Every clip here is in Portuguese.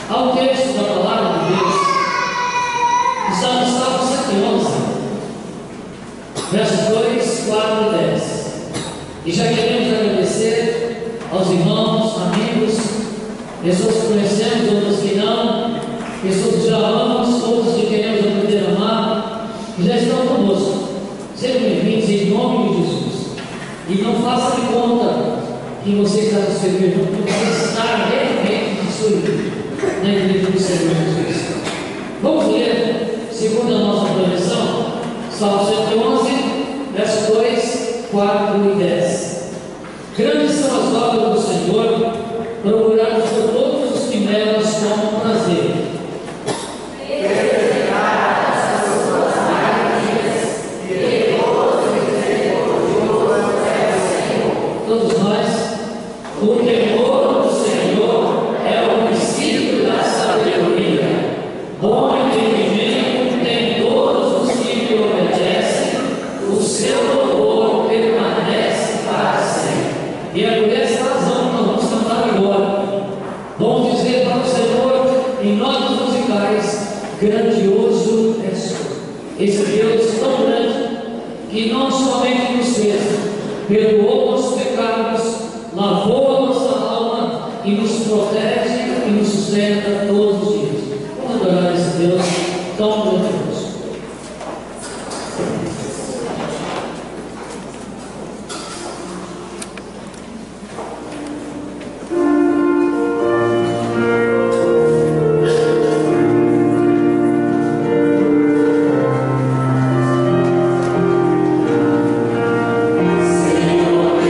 Ao texto da palavra de Deus, está no Salmo 111, versos 2, 4 e 10. E já queremos agradecer aos irmãos, amigos, pessoas que conhecemos, outras que não, pessoas que já amamos, outras que queremos aprender a amar, que já estão conosco. Sejam bem-vindos em nome de Jesus. E não faça de conta que você está no seu irmão, porque você está realmente no seu irmão, na igreja do Senhor Jesus. Vamos ler, segundo a nossa projeção, Salmo 111, versos 2, 4 e 10. Grandes são as obras do Senhor, procuradas por todos os que nelas tomam prazer. Todos nós, o temor do Senhor é o princípio da sabedoria. Bom entendimento tem todos os que lhe obedecem, o seu louvor permanece para sempre. E é por essa razão que nós vamos cantar agora. Vamos dizer para o Senhor, em notas musicais, grandioso é o Senhor. Esse Deus tão grande, que não somente nos fez, perdoou nossos pecados, lavou a nossa alma e nos protege e nos sustenta todos os dias. Vamos adorar esse Deus tão grandioso. Senhor,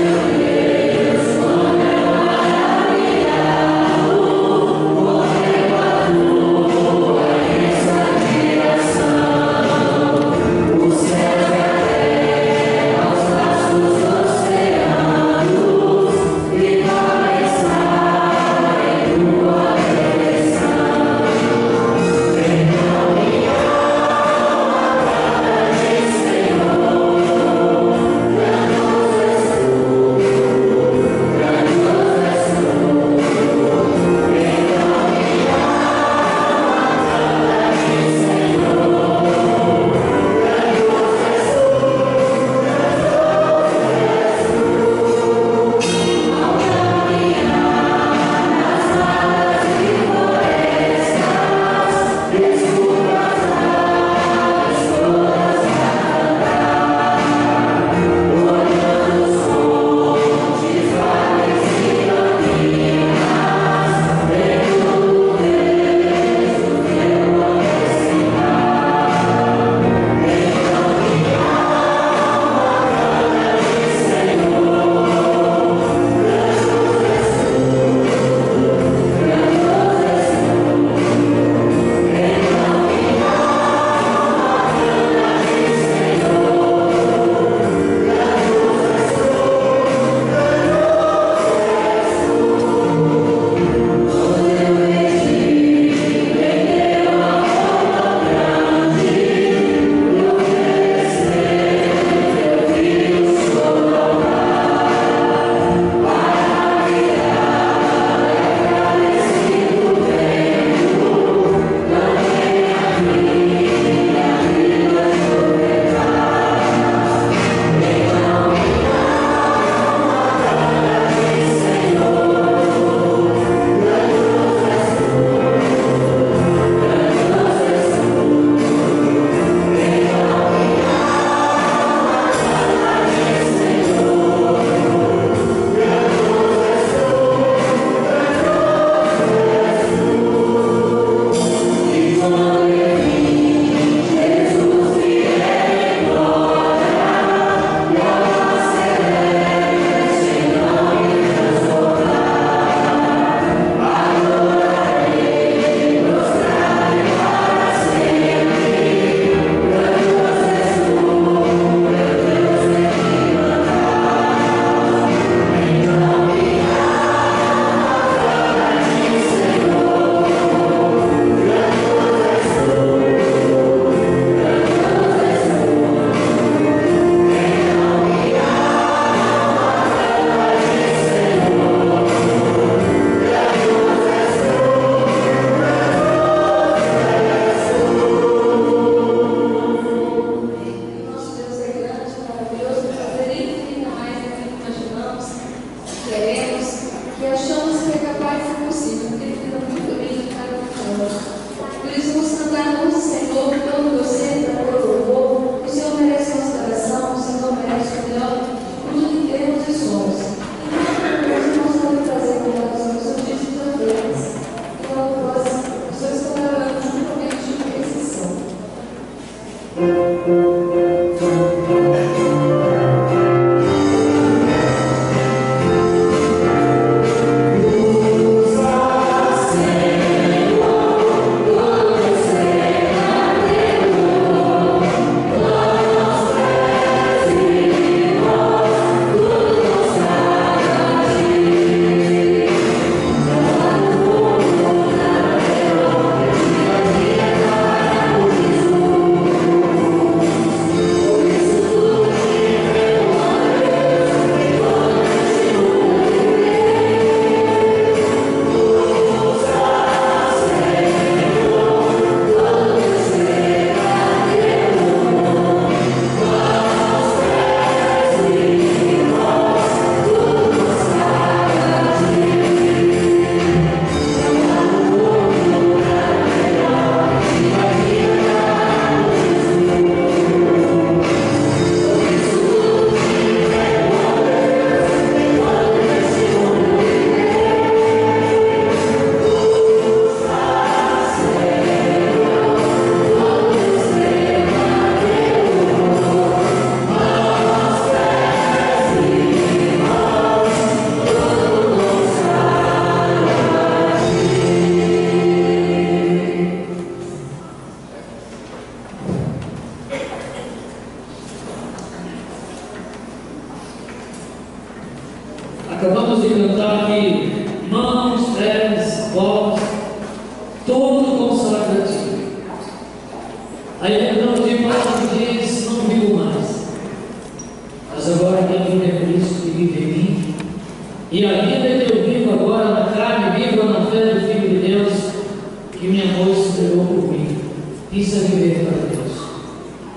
Isso é viver para Deus.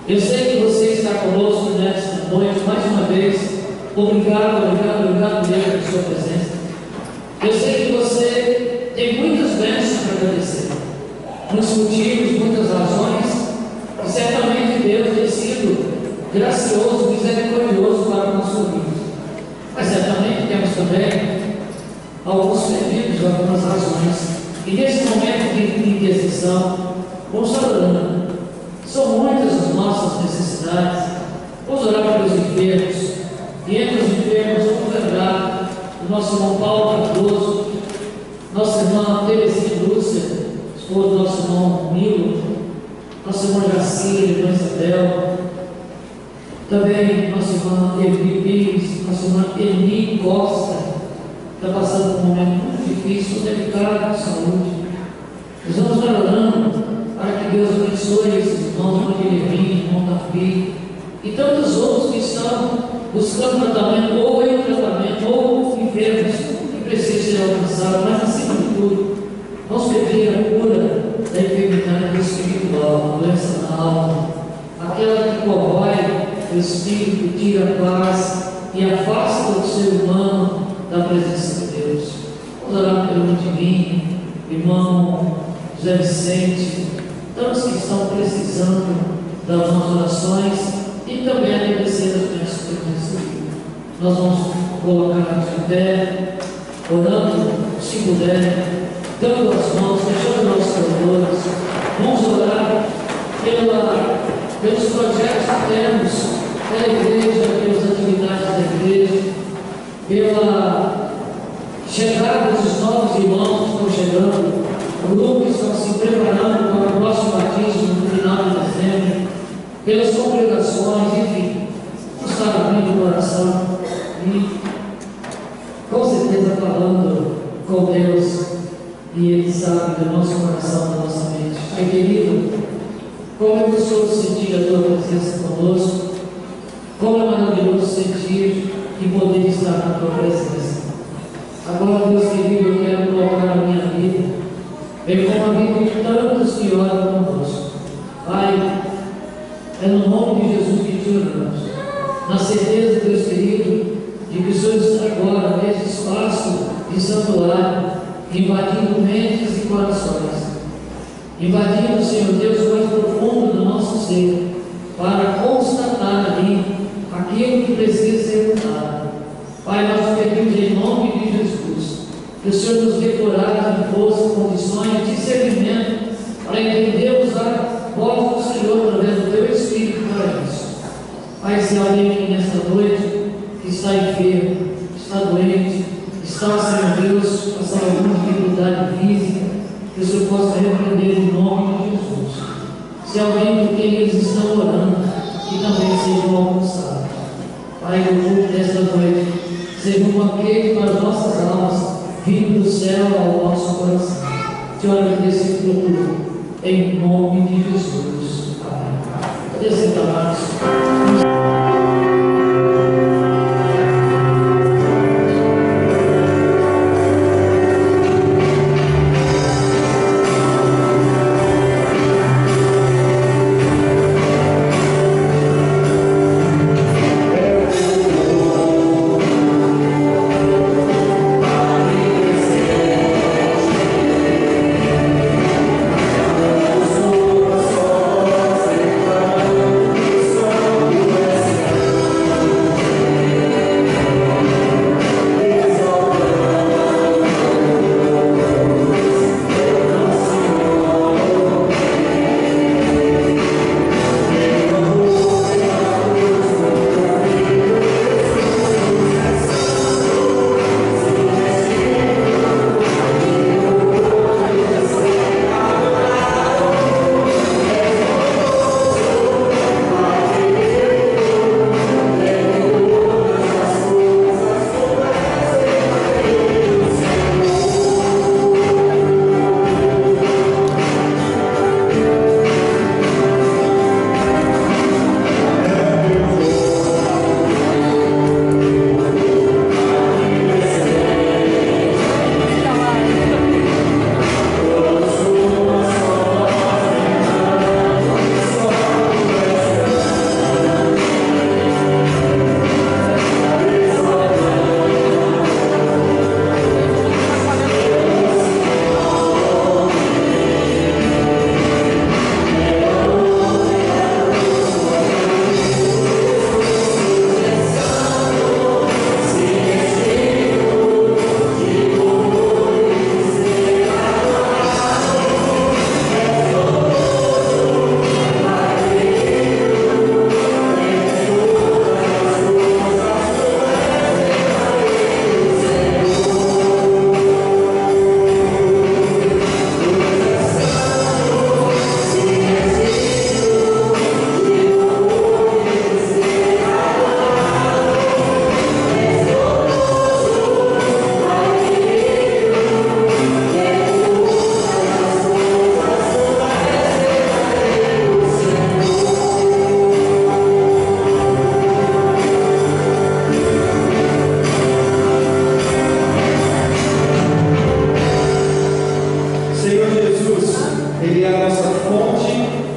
Eu sei que você está conosco nesta noite, mais uma vez. Obrigado, obrigado, obrigado Deus pela sua presença. Eu sei que você tem muitas bênçãos para agradecer, muitos motivos, muitas razões, e certamente Deus tem sido gracioso, misericordioso para a nossa vida. Mas certamente temos também alguns pedidos, algumas razões. E nesse momento de intercessão, vamos orando. São muitas as nossas necessidades. Vamos orar pelos enfermos. E entre os enfermos, vamos lembrar do nosso irmão Paulo Cardoso, nossa irmã Terezinha Lúcia, esposa do nosso irmão Milo, nossa irmã Jacira, irmã Isabel, também nossa irmã Evi Pires, nossa irmã Eni Costa, está passando por um momento muito difícil, delicado de saúde. Nós vamos estar orando para que Deus abençoe esses irmãos, irmão Guilherme, irmão Davi, e tantos outros que estão buscando tratamento, ou em tratamento, ou enfermos que precisam ser alcançados, mas acima de tudo, vamos pedir a cura da enfermidade espiritual, a doença na alma, aquela que corrói o espírito, tira a paz e afasta o ser humano da presença de Deus. Vamos orar pelo divino, irmão José Vicente, tantos que estão precisando das nossas orações e também agradecer as bênçãos que temos recebido. Nós vamos colocar de pé, orando, se puder, dando as mãos, fechando nossos corredores. Vamos orar pelos projetos que temos, pela igreja, pelas atividades da igreja, pela chegada dos novos irmãos que estão chegando, grupos que estão se preparando para o próximo batismo no final de dezembro, pelas congregações, enfim, vamos estar abrindo o coração e com certeza falando com Deus, e Ele sabe do nosso coração, da nossa mente. Pai querido, como é gostoso sentir a Tua presença conosco, como é maravilhoso sentir e poder estar na Tua presença. Agora, Deus querido, eu quero colocar a minha vida, bem como a vida de tantos que oram conosco. Pai, é no nome de Jesus que te oramos, na certeza, Deus querido, de que o Senhor está agora nesse espaço de santuário, invadindo mentes e corações, invadindo, Senhor Deus, o mais profundo do nosso ser, para constatar ali aquilo que precisa ser mudado. Pai, nós pedimos em nome de Jesus, que o Senhor nos dê coragem, força, condições, discernimento, para entendermos a voz do Senhor através do Teu Espírito para isso. Pai, se alguém aqui nesta noite que está enfermo, está doente, está, Senhor Deus, passando alguma dificuldade física, que o Senhor possa repreender em nome de Jesus. Se alguém por quem eles estão orando, que também sejam alcançados. Pai, no culto desta noite, seja um banquete para as nossas almas, vindo do céu ao nosso coração. Te agradeço por tudo, em nome de Jesus. Amém. Cadê sentar, Marcos? Ele é a nossa fonte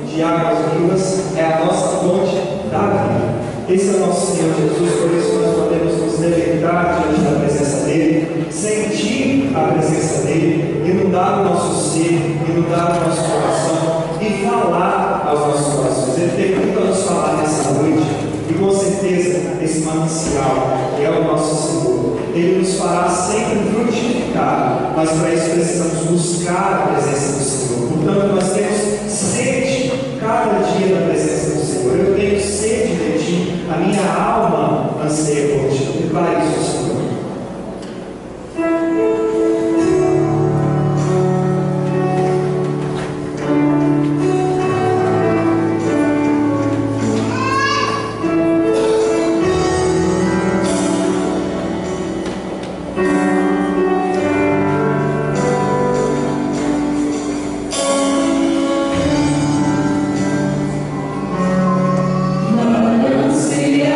de águas vivas, é a nossa fonte da vida. Esse é o nosso Senhor Jesus, por isso nós podemos nos deleitar diante da presença dEle, sentir a presença dEle, inundar o nosso ser, inundar o nosso coração e falar aos nossos corações. Ele tem muito a nos falar nessa noite, e com certeza esse manancial é o nosso Senhor. Ele nos fará sempre frutificar, mas para isso precisamos buscar a presença do Senhor. Portanto, nós temos sede cada dia da presença do Senhor. Eu tenho sede de Ti, a minha alma anseia por Ti. Prepare isso, Senhor. Manancial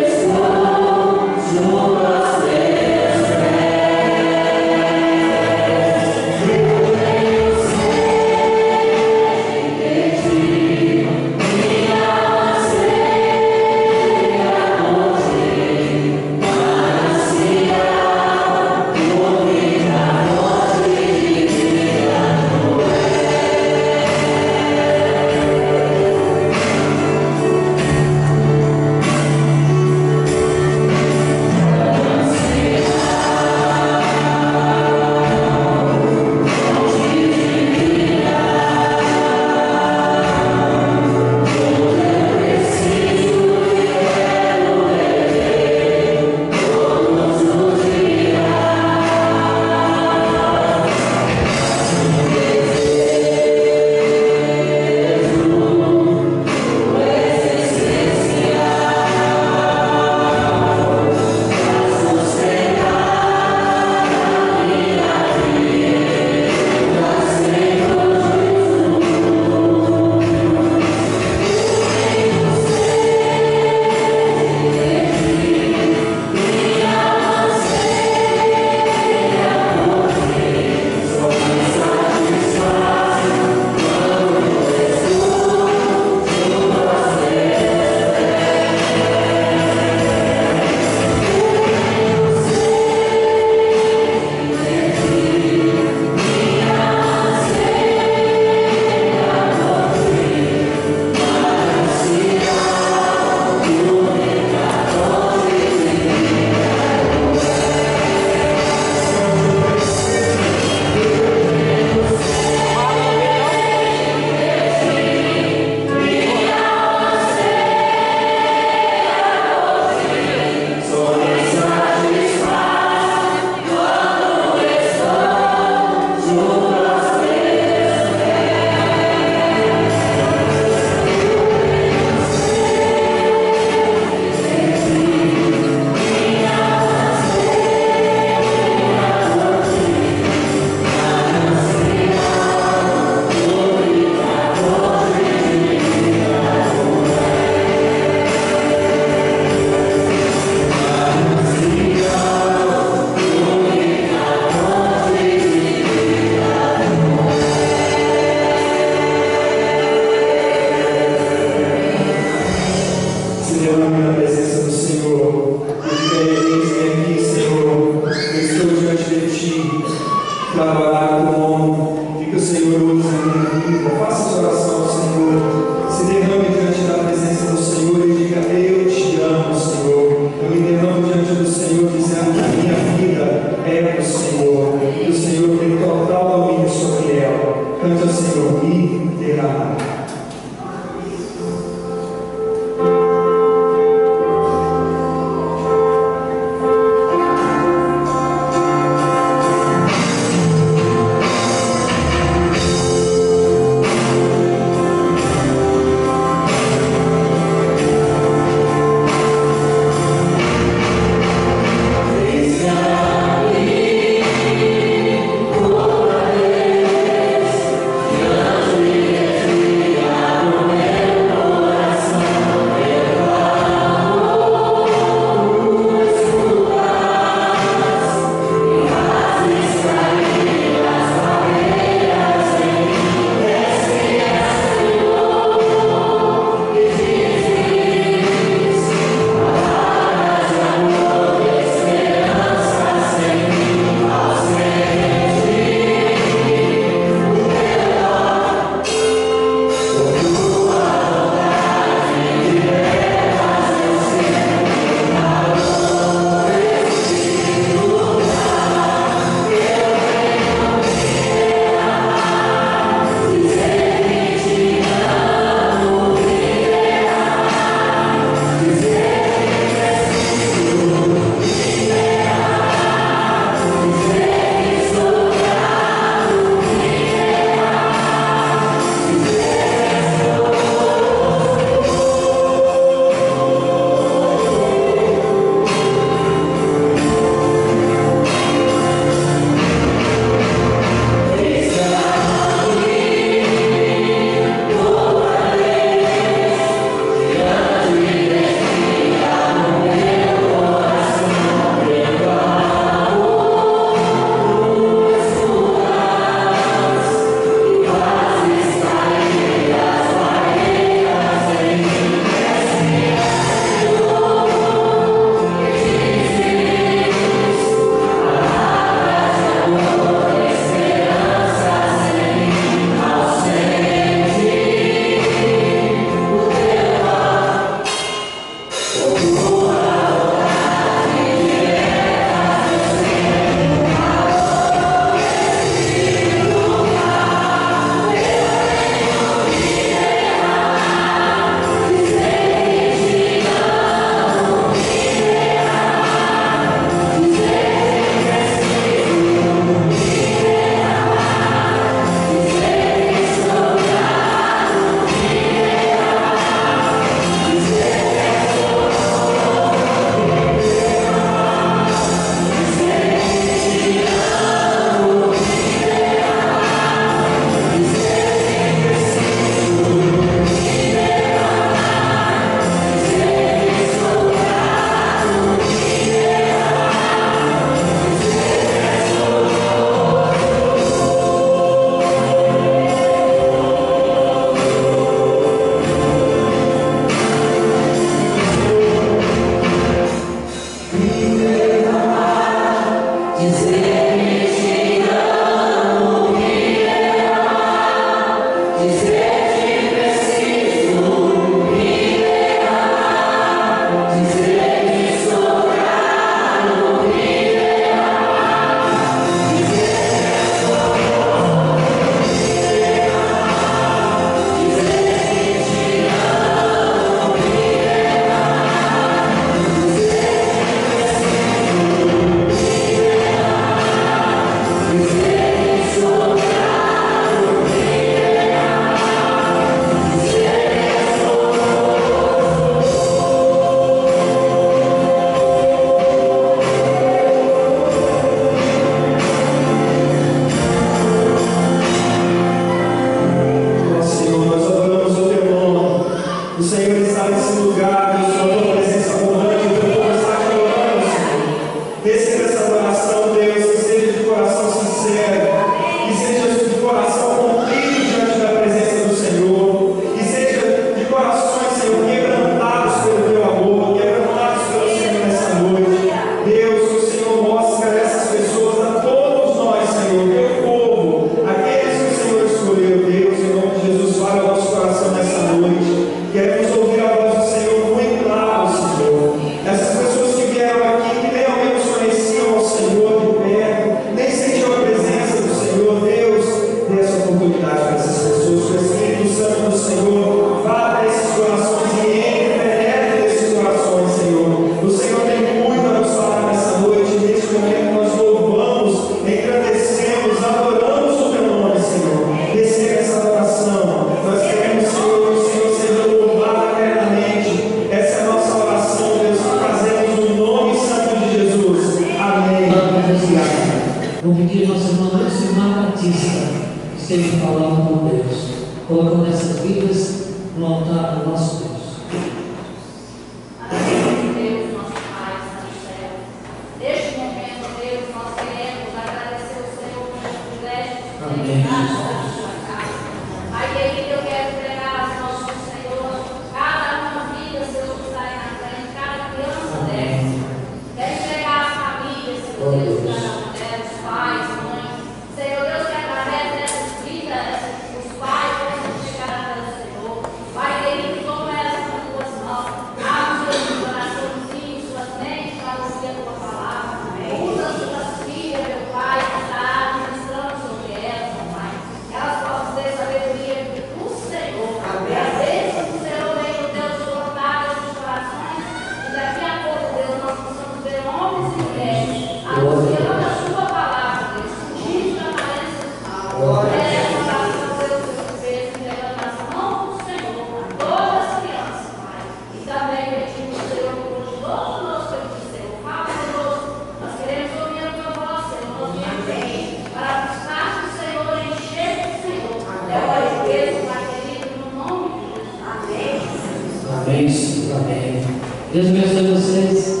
Amém. Deus abençoe vocês.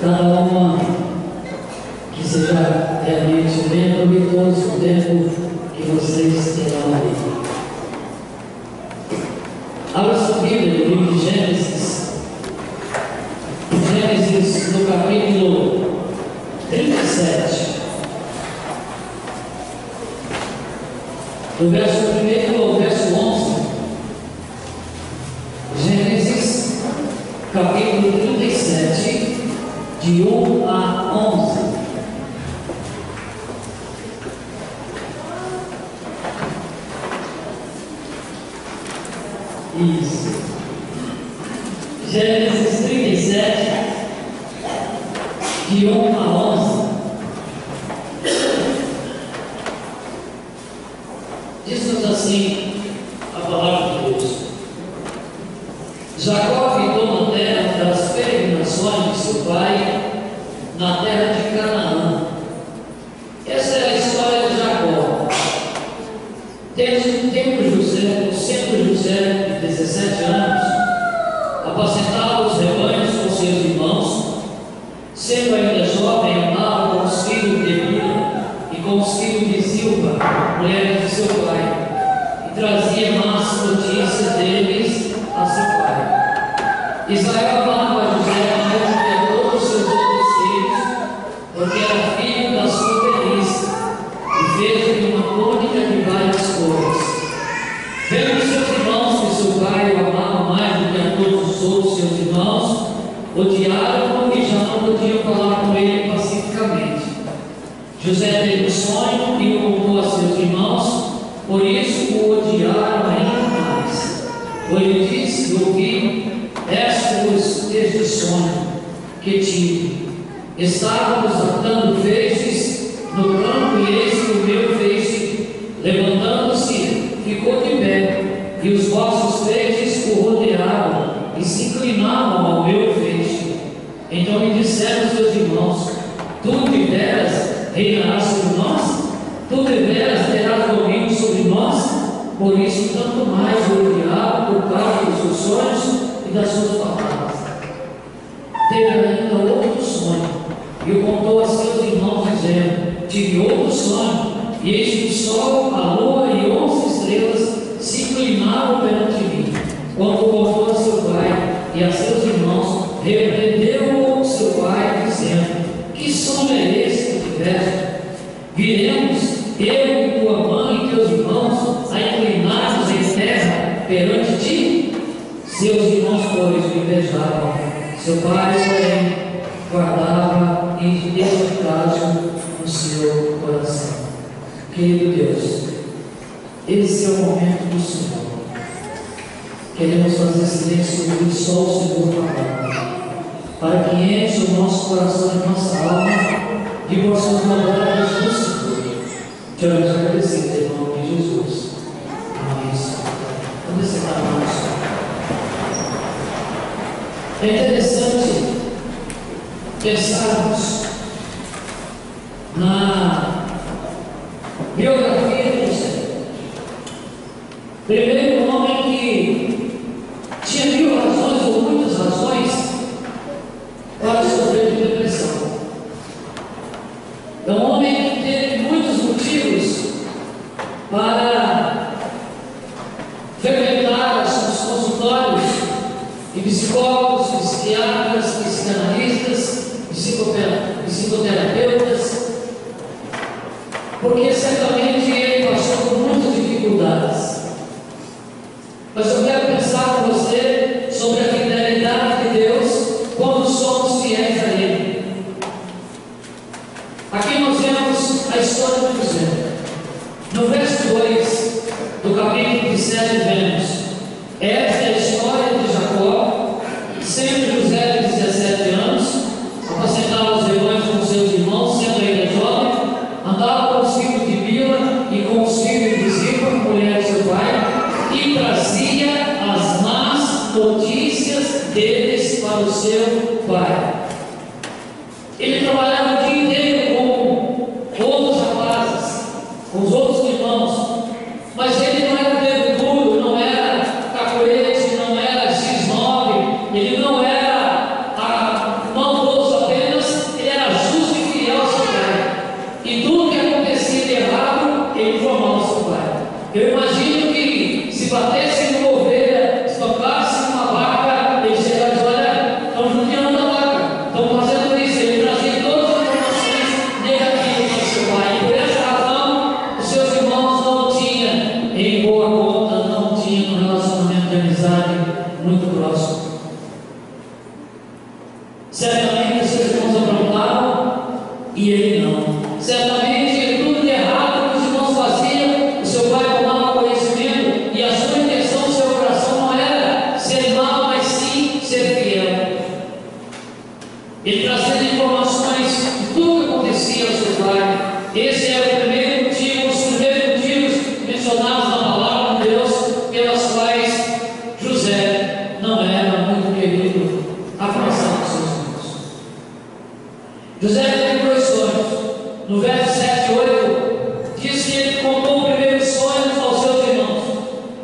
Cada uma que seja realmente bem proveitoso o tempo que vocês terão ali. Abra sua Bíblia no livro de Gênesis. Gênesis no capítulo 37. Do verso 1 ao verso 11. Gênesis, capítulo 37, de 1 a 11. Isso. Gênesis 37, de 1 a 11. Diz-nos assim a palavra de Deus. Jacó ficou na terra das peregrinações de seu pai, na terra de Canaã. Essa é a história de Jacó. Sendo José de 17 anos, apacentava os rebanhos com seus irmãos. Sendo ainda jovem, andava com os filhos de Bila e com os filhos de Zilpa, mulher de seu pai, e trazia más notícias deles a seu pai. Israel amava José mais do que a todos os seus outros filhos, porque era filho da sua velhice, e fez-lhe uma túnica de várias cores. Vendo seus irmãos que seu pai o amava mais do que a todos os outros seus irmãos, odiaram-no e já não podiam falar com ele pacificamente. José teve um sonho e o contou a seus irmãos, por isso o odiaram ainda mais. Ele disse: ouvi este sonho que tive. Estávamos atando feixes no campo, e eis que o meu feixe, levantando-se, ficou de pé, e os vossos feixes o rodeavam e se inclinavam ao meu feixe. Então me disseram seus irmãos: tu deveras reinarás sobre nós? Tu deveras terás domínio sobre nós? Por isso, tanto mais o odiava por causa dos seus sonhos e das suas palavras. Teve ainda outro sonho, e o contou a seus irmãos, dizendo: tive outro sonho, e eis que o sol, a lua e 11 estrelas se inclinavam perante mim. Quando contou a seu pai e a seus irmãos, repreendeu-o seu pai, dizendo: que sonho é esse que tiveste? Viremos, eu e tua mãe e teus irmãos, a inclinar-nos em terra perante ti? Seus irmãos, pois, o invejavam. Seu pai, porém, guardava eficácio no seu coração. Querido Deus, esse é o momento do Senhor. Queremos fazer silêncio e ouvir só o Senhor falar, para que enche o nosso coração e nossa alma de vossas bondades do Senhor. Te agradecer em nome de Jesus. Amém. Vamos sentar mais. É interessante pensarmos na biografia de José. Primeiro, um homem que tinha 1000 razões ou muitas razões para sofrer de depressão. É um homem que teve muitos motivos para frequentar os consultórios de psicólogos, psiquiatras, psicanalistas, psicoterapeutas, porque certamente ele passou por muitas dificuldades. Mas eu quero pensar com você sobre a fidelidade de Deus quando somos fiéis a Ele. Aqui nós vemos a história de José. No verso 2 do capítulo 27 vemos: esta é a história de Jacó, sendo José de seu pai. Ele trabalhava o dia inteiro com outros rapazes, com os outros irmãos, mas ele não era dedo duro, não era cacoete, não era X9, ele não era maldoso apenas, ele era justo e fiel ao seu pai. E tudo que acontecia de errado, ele informava ao seu pai. Eu imagino que se batesse numa ovelha, se tocasse numa vaca, ele chegava e dizia: olha, estão judiando a vaca, estão fazendo isso. Ele trazia todas as informações negativas ao seu pai. E por essa razão, os seus irmãos não tinham em boa conta, não tinham um relacionamento de amizade muito próximo. Certamente os seus irmãos aprontavam e ele não. Certamente tudo de errado que os irmãos faziam, o seu pai tomava conhecimento, e a sua intenção, o seu coração não era ser mau, mas sim ser fiel. Ele trazia informações de tudo que acontecia ao seu pai. Esse era o primeiro motivo, os primeiros motivos mencionados na palavra de Deus, pelas quais José não era muito querido, afastado dos seus irmãos. José teve 2 sonhos. No verso 7 e 8, diz que ele contou o primeiro sonho aos seus irmãos.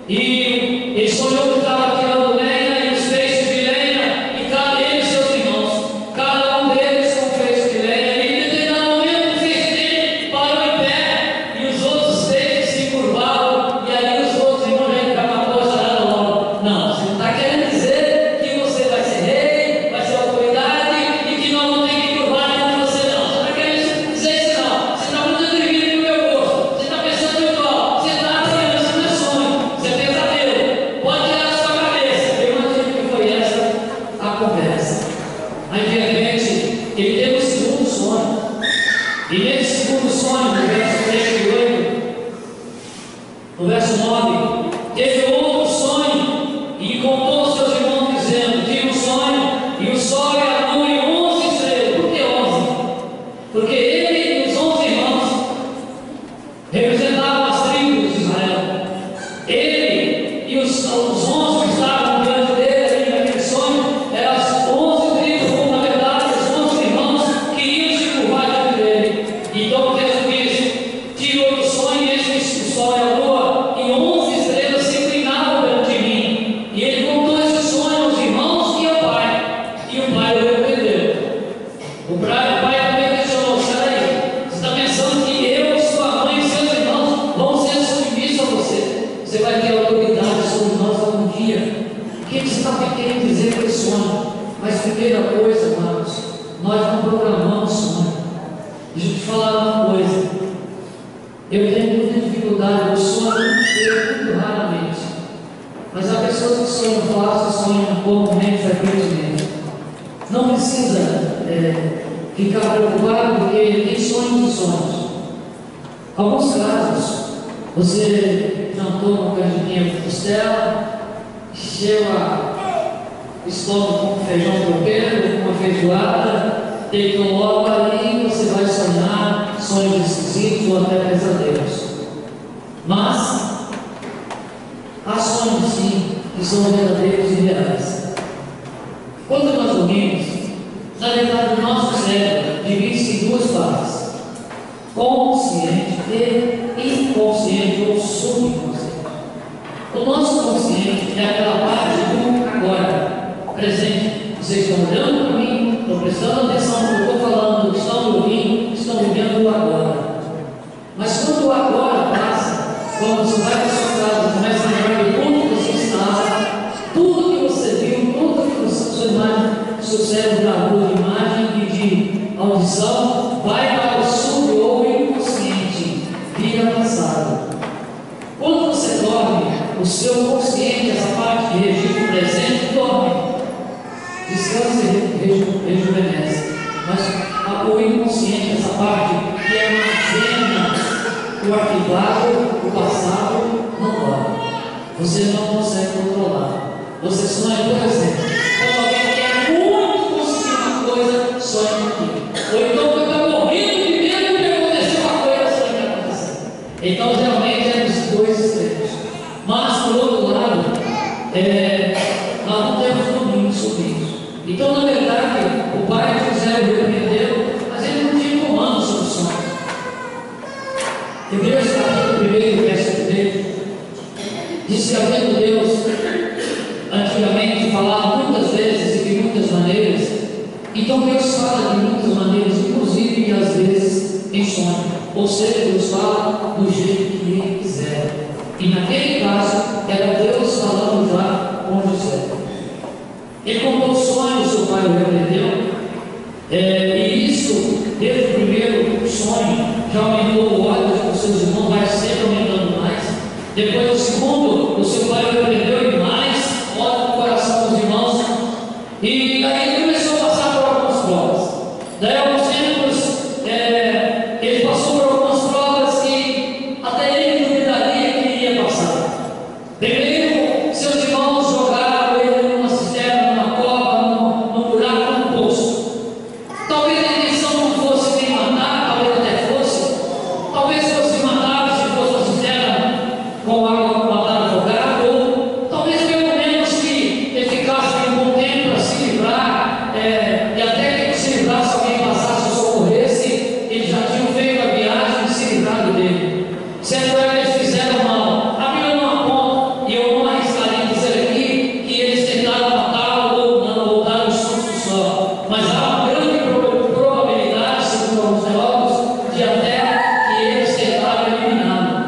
E ele sonhou que estava tirando lenha e os feixes de lenha, e cada ele e seus irmãos, cada um deles com feixe de lenha. E em determinado momento o feixe dele parou em pé, e os outros feixes se curvaram, e aí os outros irmãos já matou a charada logo. Não, você não está querendo dizer que você vai ser rei, vai ser autoridade, e que nós não temos que curvar nem de você, não. Você está querendo dizer isso, não. Você está muito atrevido no meu gosto. Você está pensando igual. Você está criança, não é sonho. Você é pesadelo. Pode tirar da sua cabeça. Eu imagino que foi essa a conversa. Aí de repente, ele teve o segundo sonho. E nesse segundo sonho, no verso 3 e 8, no verso 9, teve outro sonho e contou aos seus irmãos, dizendo: tive um sonho, e o sol e a lua e 11 estrelas. Por que 11? Porque ele e os 11 irmãos representavam as tribos de Israel. Ele e os 11 que estavam diante dele ali naquele sonho eram as 11 tribos, ou na verdade os 11 irmãos que iam se curvar diante dele. Então o texto diz: tive outro sonho, e eis que o sol e a lua e 11 estrelas se inclinavam perante mim. E ele contou esse sonho aos irmãos e ao pai, e o pai o repreendeu. O pai também questionou: aí, você está pensando que eu, sua mãe e seus irmãos vão ser submissos a você? Você vai ter autoridade sobre nós algum dia? O que você está querendo dizer com esse sonho? Mas primeira coisa, amados, nós não programamos sonho. Deixa eu te falar uma coisa. Eu tenho muita dificuldade, eu sonho muito raramente. Mas há pessoas que sonham fácil, sonham comumente, frequentemente. Não precisa ficar preocupado, porque tem sonhos e sonhos. Alguns casos, você jantou com canjinha de costela, encheu o estômago com feijão tropeiro, com uma feijoada, deitou logo ali, você vai sonhar sonhos esquisitos ou até pesadelos. Mas há sonhos sim que são verdadeiros e reais. Quando nós dormimos, na verdade o nosso cérebro divide-se em 2 partes: consciente e inconsciente ou subconsciente. O nosso consciente é aquela parte do agora, presente. Vocês estão olhando para mim, estão prestando atenção no que eu estou falando, estão me ouvindo, estão vivendo o agora. Mas quando o agora passa, quando você vai para a sua casa, começa a lembrar de tudo que você estava, tudo que você viu, tudo que você, sua imagem, seu cérebro gravou de imagem e de audição, vai para o sub ou inconsciente, vira passado. Quando você dorme, o seu consciente, essa parte de registro presente, dorme, descansa e rejuvenesce. Mas o inconsciente, essa parte que é armazena o arquivado, o passado, não dorme. Você não consegue controlar. Você sonha, por exemplo, quando alguém quer muito conseguir uma coisa, sonha com aquilo. Ou então quando está morrendo de medo de acontecer uma coisa, sonha que acontecer. Então geralmente é dos 2 extremos. Mas por outro lado, nós não temos domínio sobre isso. Então, na verdade, o pai de José o repreendeu, mas ele não tinha comando sobre o sonho. Hebreus capítulo 1, verso 3, diz que havendo Deus antigamente falava muitas vezes e de muitas maneiras, então Deus fala de muitas maneiras, inclusive e às vezes em sonho. Ou seja, Deus fala do jeito que Ele quiser. E naquele caso, era Deus falando já com José. Ele contou o sonho, seu pai o repreendeu, e isso, desde o primeiro sonho, já aumentou o ódio com seus irmãos, vai sempre aumentando mais. Depois do segundo, o seu pai o repreendeu e mais ódio no coração dos irmãos. E aí ele começou a passar por algumas provas. Daí, alguns tempos, ele passou por algumas provas que até ele duvidaria que ia passar. Primeiro, seus irmãos jogaram ele numa cisterna, numa cova, num buraco, num poço. Talvez a intenção não fosse nem matar, talvez até fosse. Talvez fosse matar se fosse uma cisterna com água matar afogado, ou talvez pelo menos que ele ficasse um bom tempo para se livrar, e até que se livrasse, alguém passasse ou socorresse, eles já tinham feito a viagem e se livrado dele. Certo é que eles fizeram mal. A Bíblia não aponta, e eu não arriscaria dizer aqui que eles tentaram matá-lo ou não, ou dar um susto só. Mas há uma grande probabilidade, segundo alguns teólogos, de até que eles tentaram eliminá-lo.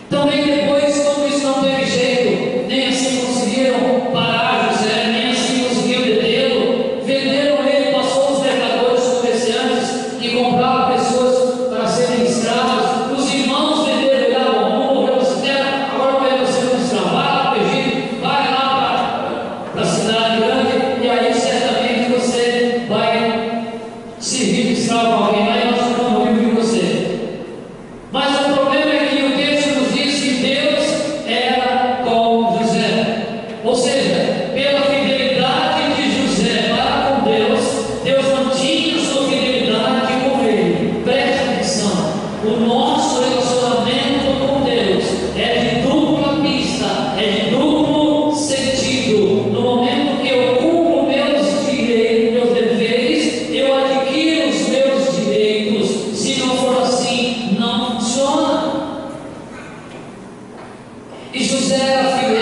Também depois, quando isso não teve jeito, nem assim conseguiram parar José, nem assim conseguiram detê-lo, venderam ele, passou os mercadores, comerciantes que compravam pessoas para serem escravos. Os irmãos venderam ele, morreu na cisterna, agora vai você como escravo, vai lá para o Egito, vai lá para a cidade grande, e aí certamente você vai servir de escravo a alguém lá e nós ficamos vivos de você. Mas o problema é que o texto nos diz que Deus era com José. Ou seja, pela fidelidade de José para com Deus, Deus mantinha sua fidelidade com ele. Preste atenção, o nosso relacionamento com Deus é de dupla pista, é de duplo sentido. No momento que eu cumpro meus direitos, meus deveres, eu adquiro os meus direitos. Se não for assim, não funciona. E José era fiel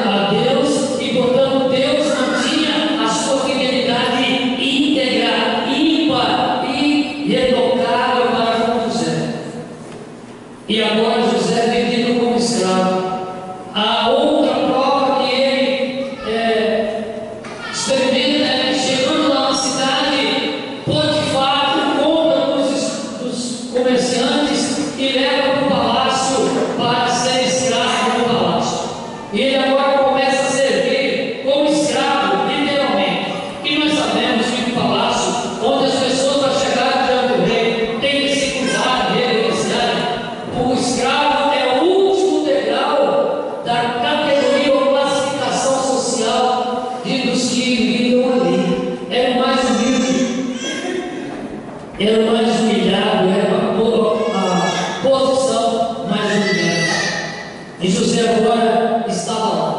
a Deus e, portanto, Deus mantinha a sua fidelidade íntegra, ímpar e irretocável para com José. E agora José é vendido como escravo. A outra prova que ele experimenta é que, chegando lá na cidade, Potifar compra dos comerciantes e leva para o palácio para ser escravo no palácio. E ele agora começa a servir como escravo, literalmente. E nós sabemos que no palácio, onde as pessoas para chegar diante do rei têm que se cuidar dele, o escravo é o último degrau da categoria ou classificação social dos que viviam ali. Era o mais humilde, era o mais humilhado, era a posição mais humilhante. E José agora estava lá.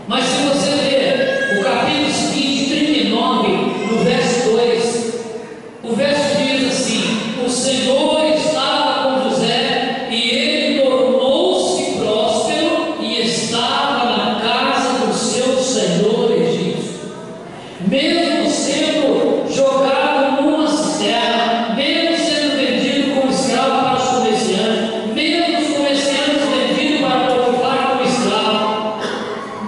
Mas se você ver o capítulo seguinte, 39, no verso 2, o verso diz assim: o Senhor estava com José e ele tornou-se próspero e estava na casa do seu senhor egípcio. Mesmo sendo jogado numa cisterna, mesmo sendo vendido como escravo para os comerciantes, mesmo os comerciantes vendidos para Potifar como escravo,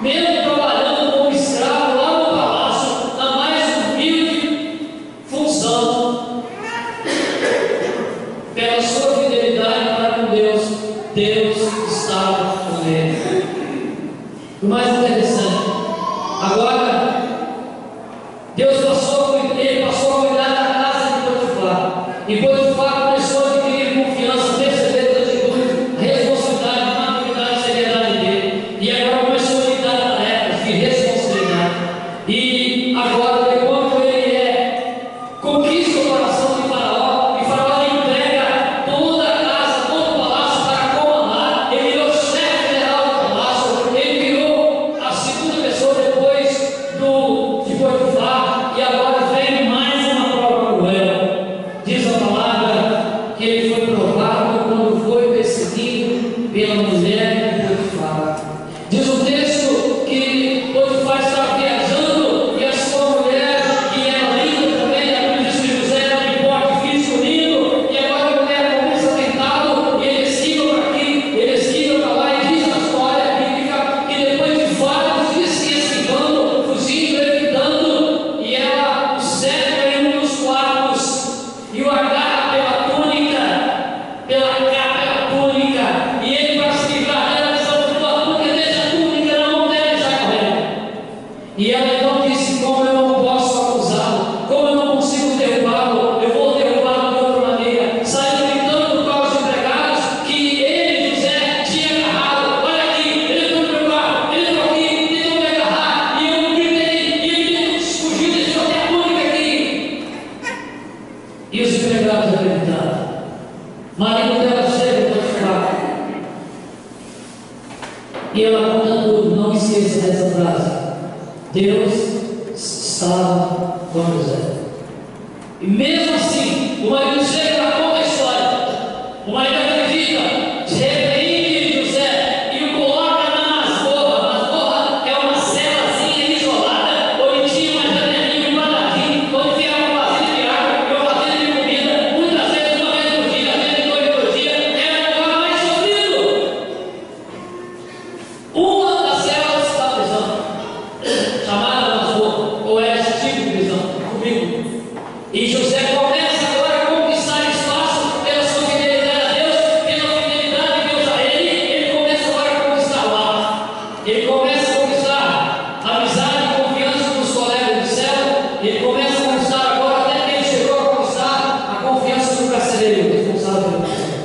mesmo trabalhando como escravo lá no palácio, na mais humilde função, pela sua fidelidade para com Deus, Deus estava com ele. O mais interessante, agora, ele passou a cuidar da casa de Potifar. E Potifar começou a adquirir confiança, perceber a atitude, a responsabilidade, a maturidade e a seriedade dele. E agora começou a lhe dar tarefas de responsabilidade. E agora, quando ele conquista o coração de Faraó, e Faraó lhe entrega toda a casa, todo o palácio para comandar. Ele virou chefe geral do palácio, ele virou a segunda pessoa depois de Potifar. estava com José. E mesmo assim, o marido chega e conta a história. O marido acredita, repreende José e o coloca na masmorra. A masmorra é uma celazinha isolada, onde tinha uma janelinha, um quadradinho, onde tinha uma vasilha de água e uma vasilha de comida, muitas vezes uma vez por dia, às vezes 2 por dia. Era o lugar mais sofrido. Uma das celas da prisão, chamada masmorra, ou era esse tipo de prisão, comigo. E José começa agora a conquistar espaço pela sua fidelidade a Deus, pela fidelidade de Deus a ele. Ele começa agora a conquistar o lar. Ele começa a conquistar a amizade e confiança dos colegas de cela. Ele começa a conquistar agora, até que ele chegou a conquistar a confiança do carcereiro, responsável pelo carcereiro.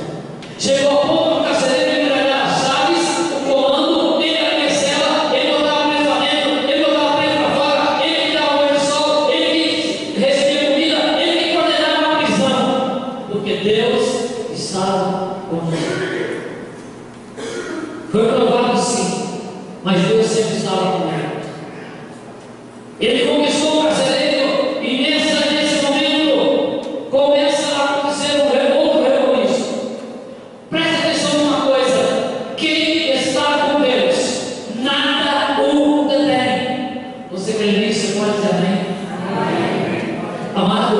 Chegou ao ponto do carcereiro entregar as chaves, o comando, ele abria a cela, ele botava o preso lá dentro, ele botava o preso para fora, ele que dava o banho de sol, ele que recebia comida, ele que coordenava a prisão, porque Deus estava conosco. Foi provado sim, mas Deus sempre estava conosco. Ele conquistou o carcereiro e nesse momento começa a acontecer outro rebuliço. Preste atenção numa coisa: quem está com Deus, nada o detém. Você crê nisso? Você pode dizer amém? Amado,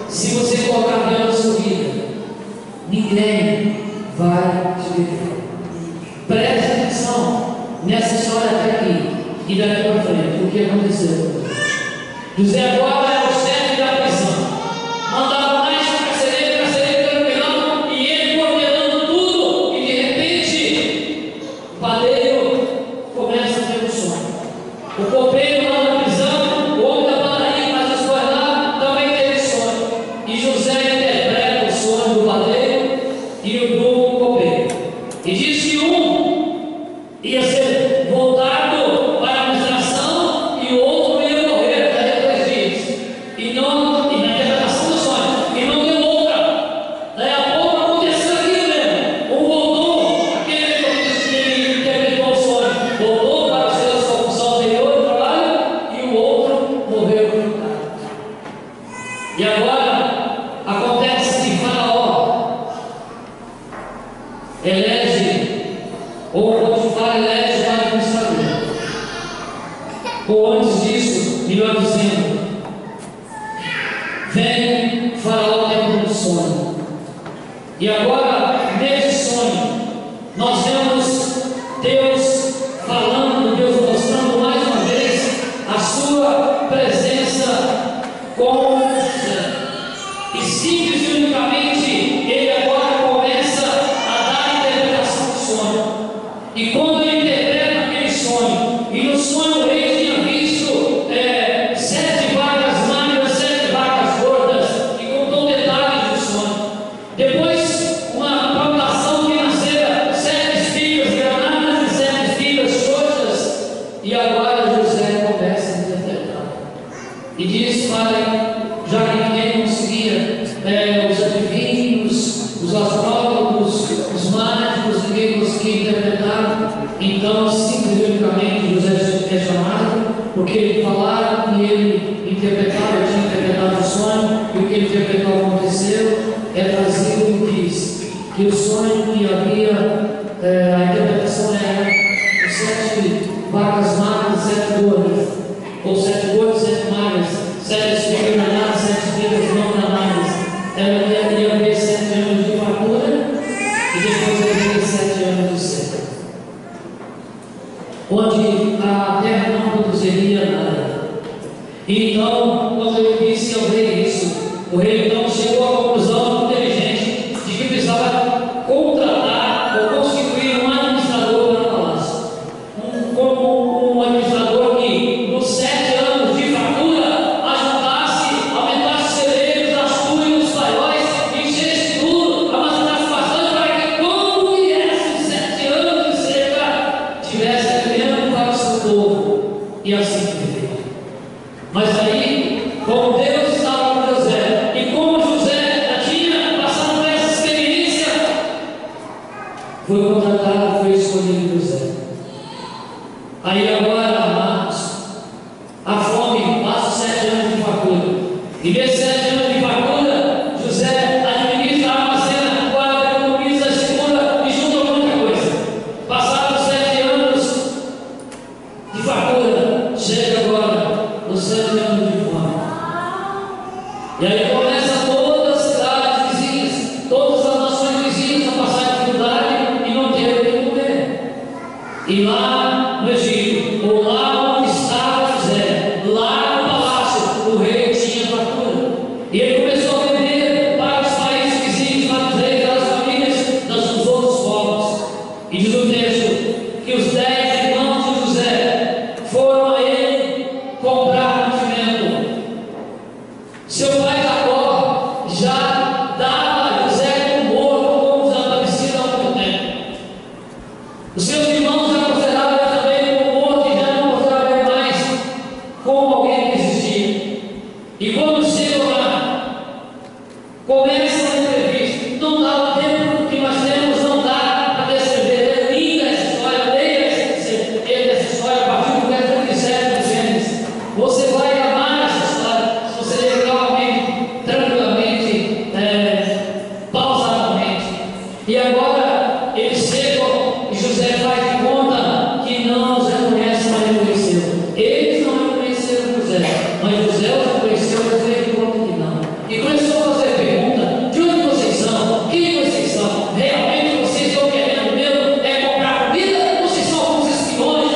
se você colocar Deus na sua vida, ninguém vai te deter. Preste atenção nessa história até aqui e daqui para frente, o que aconteceu. José agora é o chefe da prisão, mandava mais o carcereiro tranquilão e ele coordenando tudo, e de repente o padeiro começa a ter um sonho. O copeiro lá na prisão, o homem da padaria que faz as coisas lá, também teve sonho. E José interpreta o sonho do padeiro e o do copeiro. E diz que um ia ser voltado para a administração e o outro ia morrer daqui a 3 dias. E na interpretação do sonho, e não deu outra. Daí a pouco aconteceu aquilo mesmo. Um voltou, aquele que interpretou o sonho, voltou para a sua função anterior do trabalho, e o outro morreu no carro. E agora acontece que Faraó elege, ou Potifar elege o administrador. Ou antes disso, melhor dizendo, vem Faraó dentro do sonho. E agora, nesse sonho, nós vemos Deus falando, Deus mostrando mais uma vez a sua presença com José. E simples e unicamente, ele agora começa a dar a interpretação do sonho. E quando ele interpreta aquele sonho, e no sonho o rei tinha visto 7 vacas magras, 7 vacas gordas, e contou detalhes do sonho. Depois, uma plantação que nascera 7 espigas granadas e 7 espigas xoxas, e agora José começa a interpretar. E diz: Pai, já que ninguém conseguia, os adivinhos, os astrólogos, os mágicos, ninguém conseguia interpretar, então simplesmente José é chamado, porque ele falava e ele interpretava, tinha interpretado o sonho, e o que ele interpretou aconteceu, é trazido e diz que o sonho que havia, a interpretação era os 7 vacas magras, 7 gordas, ou 7 gordas, 7 magras, 7 espigas granadas, 7 espigas não granadas. Ela ia haver 7 anos de fartura e depois haveria 7 anos de seca, onde a terra não produziria nada. Então, quando ele disse ao rei isso, o rei então chegou à conclusão inteligente de que precisava contratar ou constituir um administrador para o palácio. Um administrador que, nos 7 anos de fartura, ajudasse, aumentasse os celeiros, as cuias, os paióis, enchesse tudo, armazenasse bastante para que quando viesse os 7 anos de seca, tivesse alimento para o seu povo. E assim foi feito. Mas aí, como Deus estava com José, e como E nesses 7 anos de fartura, José administra a armazena, guarda, economiza, segura e junta muita coisa. Passados 7 anos de fartura, chega agora os 7 anos de fome. E aí começa todas as cidades vizinhas, todas as nações vizinhas a passar dificuldade e não ter o que comer. E lá no Egito, ou lá onde estava José, lá no palácio, o rei tinha fartura. E ele começou a vender para os países vizinhos, para os reis, para as famílias dos outros povos. E diz o texto que os 10 irmãos de José foram a ele comprar mantimento. Seu pai Jacó já dava a José como morto, como desaparecido há muito tempo. Os seus irmãos já consideravam ele também como morto e já não mostravam ele mais como alguém que existia. E quando chegam lá, começa a entrevista. Não dá o tempo que nós temos, não dá para descrever. É linda essa história, leia essa história a partir do verso 37 do Gênesis. Você vai amar essa história se você ler calmamente, tranquilamente, pausadamente. E agora eles chegam e José faz de conta que não os reconhece, mas reconheceu. Eles não reconheceram José, mas José os reconheceu, mas fez de conta que não. E começou a fazer pergunta: de onde vocês são? Quem vocês são? Realmente vocês estão querendo mesmo comprar comida? Vocês são alguns espiões,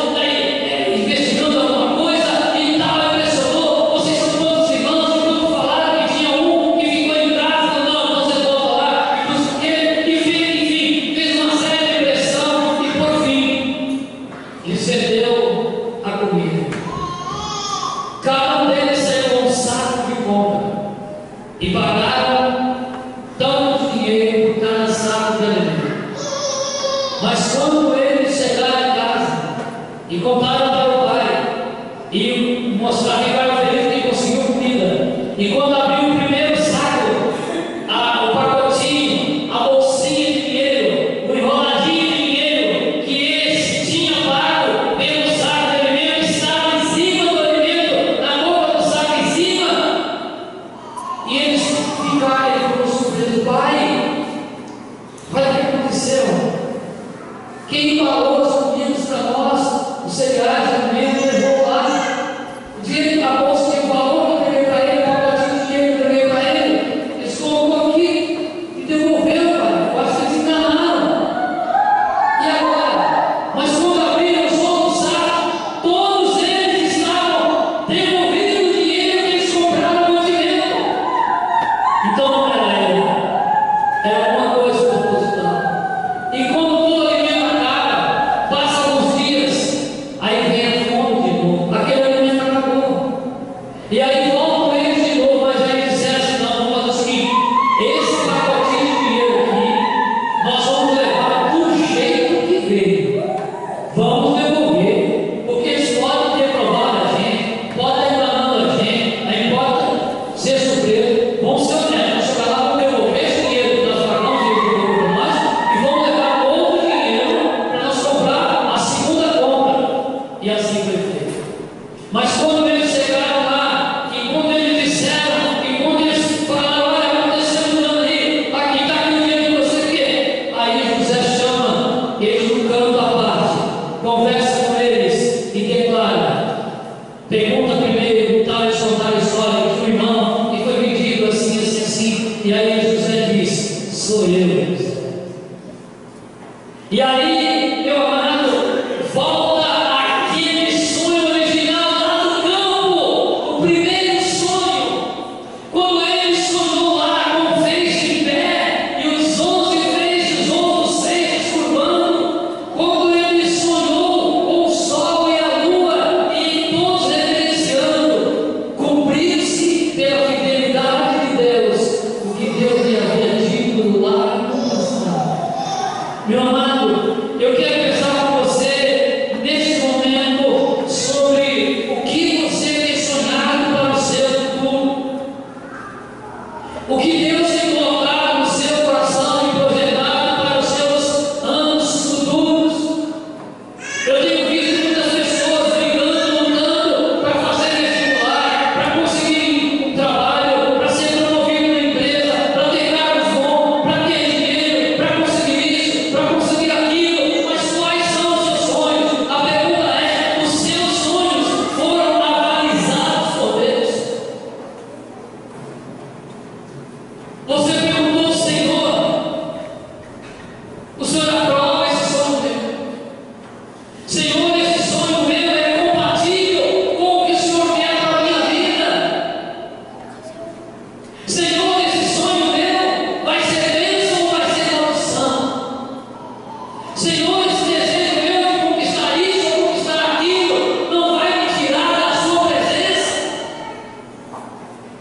investigando alguma coisa e tal, impressionou? Vocês são todos irmãos, e quando falaram que tinha um que ficou em casa, não, vocês vão falar, não sei o quê, enfim, fez uma séria pressão e por fim lhe cedeu a comida. Cada um deles saiu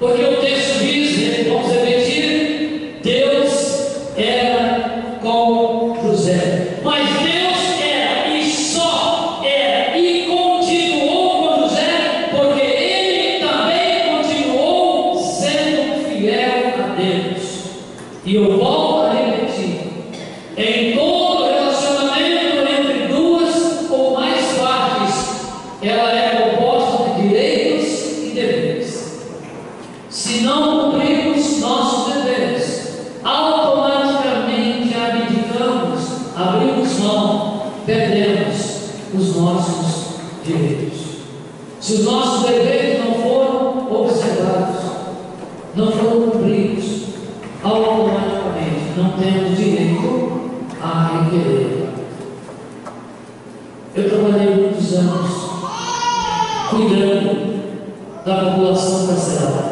Porque o texto diz, vamos repetir, Deus era com José. Mas Deus era e só era e continuou com José, porque ele também continuou sendo fiel a Deus. E eu volto a repetir, em todo relacionamento entre duas ou mais partes, ela é composta de direitos e deveres. Se não cumprirmos nossos deveres, automaticamente abdicamos, abrimos mão, perdemos os nossos direitos. Se os nossos deveres não foram observados, não foram cumpridos, automaticamente não temos direito a requerer. Eu trabalhei muitos anos cuidando da população carcerária.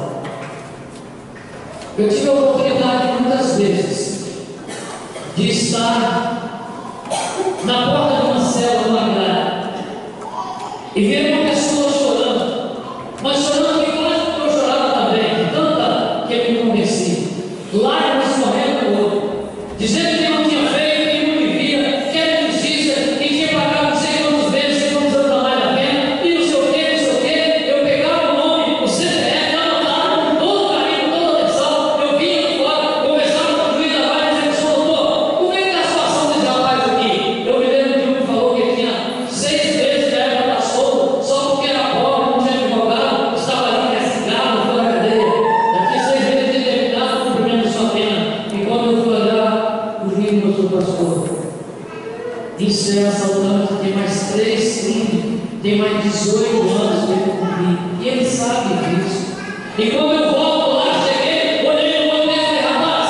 Eu tive a oportunidade muitas vezes de estar na porta de uma cela, numa grade, e ver uma pessoa chorando, mas chorando que quase que eu chorava também, de tanta que eu me convenci, lágrimas correndo no olho, dizendo que não tinha feito, que não vivia, que era justiça, e que ia pagar não sei quantos vezes, que quantos anos mais a pena, e não sei o que, eu pegava o nome, o CPF, anotava, todo carinho, toda atenção, eu vinha fora, conversava com o juiz da vara e dizia, doutor, como é que está a situação desse rapaz aqui? Eu me lembro que um me falou que ele tinha 6 vezes já era para solto, só porque era pobre, não tinha advogado, estava ali castigado, fora da cadeia. Daqui 6 vezes ele terminava o cumprimento de sua pena. E quando eu fui olhar, o juiz mostrou para o pastor. Isso é assaltante, tem mais 3 crimes, tem mais 18 anos para ele cumprir. E ele sabe disso. E quando eu volto lá, cheguei, olhei no olho dele e falei, rapaz,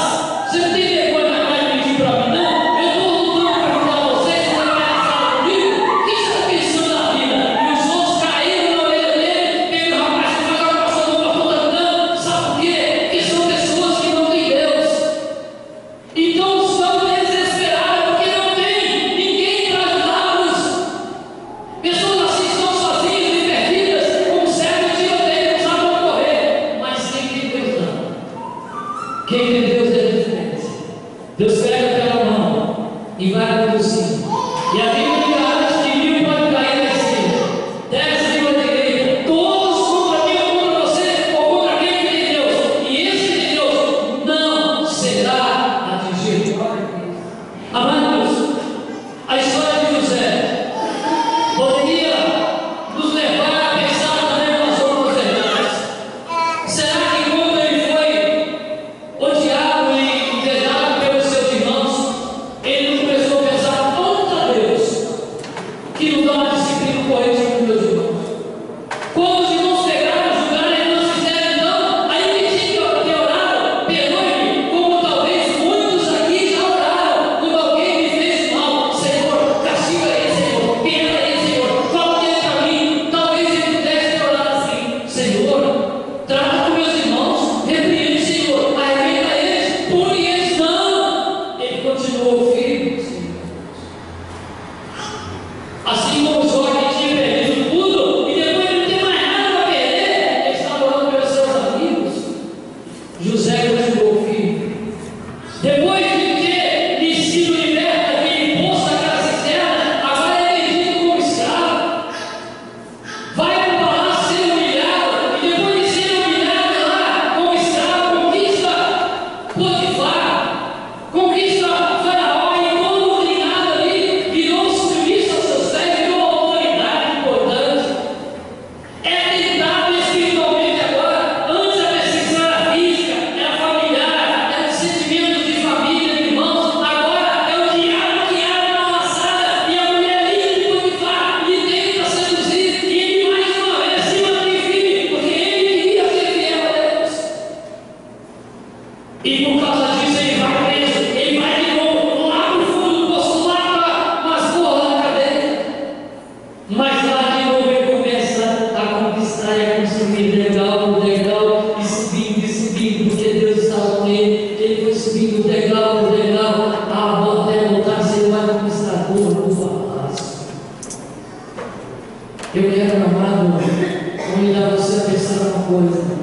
você não tem vergonha mais de mentir para mim, não? Eu estou lutando para ajudar você, você vai ameaçar comigo? O que você está pensando na vida? E os outros caíram na orelha dele, e o rapaz que foi lá passando uma puta andando, sabe por quê? Porque são pessoas que não têm Deus. Então estão desesperadas porque não tem ninguém para ajudá-los. Pessoas assim estão sozinhas e perdidas, como cegos de tiroteio, não sabem onde correr. Mas quem tem Deus não. Quem tem Deus é diferente. Deus pega pela mão e vai conduzindo. E a Bíblia diz que 1000 pode cair na esquerda, 10 mil à direita, todos contra quem ou contra você, ou contra quem tem Deus. E esse de Deus não será atingido. Amados, a história de José poderia nos levar a pensar também umas outras verdades. Será que quando ele foi odiado e entregado pelos seus irmãos, ele não começou a pensar contra Deus, que não dá uma disciplina corretiva para meus irmãos? Quando os irmãos pegaram, julgaram, ele não se fizeram, então, aí ele tinha que orar, perdoe-me, como talvez muitos aqui já oraram, quando alguém me fez mal, Senhor, castiga ele, Senhor, perdoa ele, Senhor, fala dele para mim. Talvez ele pudesse ter orado assim, Senhor, trata com meus irmãos, repreende, Senhor, arrebenta eles, pune eles. Não, ele continuou firme, Senhor. Assim como Jó que tinha perdido tudo e depois não tem mais nada para perder, ele estava orando pelos seus amigos. José continuou firme. Depois de ter lhe sido liberto daquele poço, daquela cisterna, agora é vendido como escravo. Vai para o palácio ser humilhado, e depois de ser humilhado lá como escravo, conquista Potifar, conquista Faraó e todo o reinado ali, virou submisso aos seus pés, virou uma autoridade importante. É tentado espiritualmente agora. Antes a perseguição era física, era familiar, era de sentimentos de família, de irmãos. Agora é o diabo que abre uma laçada e a mulher linda de Potifar lhe tenta seduzir, e ele mais uma vez se mantém firme, porque ele queria ser fiel a Deus. E por causa disso ele vai preso, ele vai de novo lá no fundo do poço, lá para masmorra da cadeia. Mas lá de novo ele começa a conquistar e a construir degrau por degrau, e subindo, porque Deus estava com ele. Ele foi subindo degrau por degrau, até voltar a ser o mais conquistador do palácio. Eu quero, amado, convidar você a pensar uma coisa.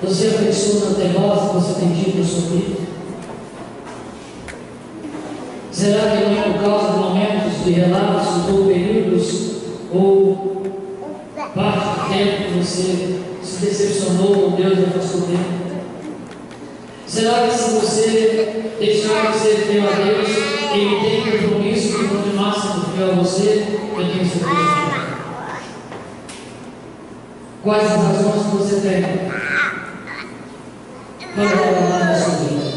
Você é a pessoa teimosa que você tem tido na sua vida? Será que não é por causa de momentos de relapsos ou períodos ou parte do tempo que você se decepcionou com Deus e afastou dele? Será que se você deixar de ser fiel a Deus, Ele tem compromisso de continuar sendo fiel a você? Eu tenho certeza. Quais as razões que você tem para trabalhar na sua vida?